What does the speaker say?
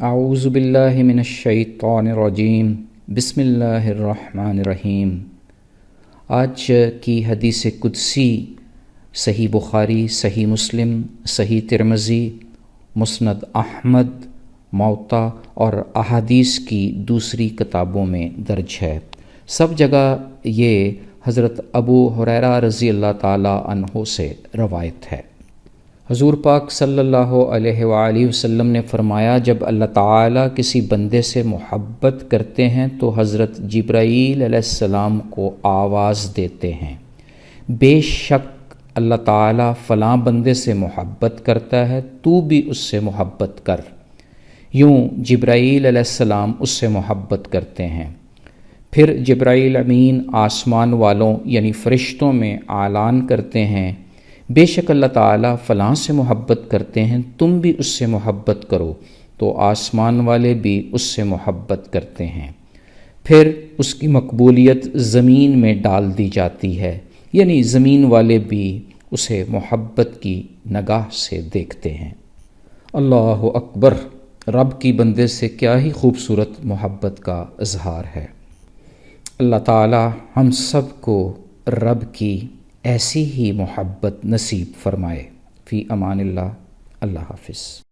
اعوذ باللہ من الشیطان الرجیم بسم اللہ الرحمن الرحیم۔ آج کی حدیث قدسی صحیح بخاری، صحیح مسلم، صحیح ترمذی، مسند احمد، موطا اور احادیث کی دوسری کتابوں میں درج ہے۔ سب جگہ یہ حضرت ابو ہریرہ رضی اللہ تعالی عنہ سے روایت ہے۔ حضور پاک صلی اللہ علیہ وآلہ وسلم نے فرمایا، جب اللہ تعالیٰ کسی بندے سے محبت کرتے ہیں تو حضرت جبرائیل علیہ السلام کو آواز دیتے ہیں، بے شک اللہ تعالیٰ فلاں بندے سے محبت کرتا ہے، تو بھی اس سے محبت کر۔ یوں جبرائیل علیہ السلام اس سے محبت کرتے ہیں۔ پھر جبرائیل امین آسمان والوں یعنی فرشتوں میں اعلان کرتے ہیں، بے شک اللہ تعالیٰ فلاں سے محبت کرتے ہیں، تم بھی اس سے محبت کرو، تو آسمان والے بھی اس سے محبت کرتے ہیں۔ پھر اس کی مقبولیت زمین میں ڈال دی جاتی ہے، یعنی زمین والے بھی اسے محبت کی نگاہ سے دیکھتے ہیں۔ اللہ اکبر! رب کی بندے سے کیا ہی خوبصورت محبت کا اظہار ہے۔ اللہ تعالیٰ ہم سب کو رب کی ایسی ہی محبت نصیب فرمائے۔ فی امان اللہ۔ اللہ حافظ۔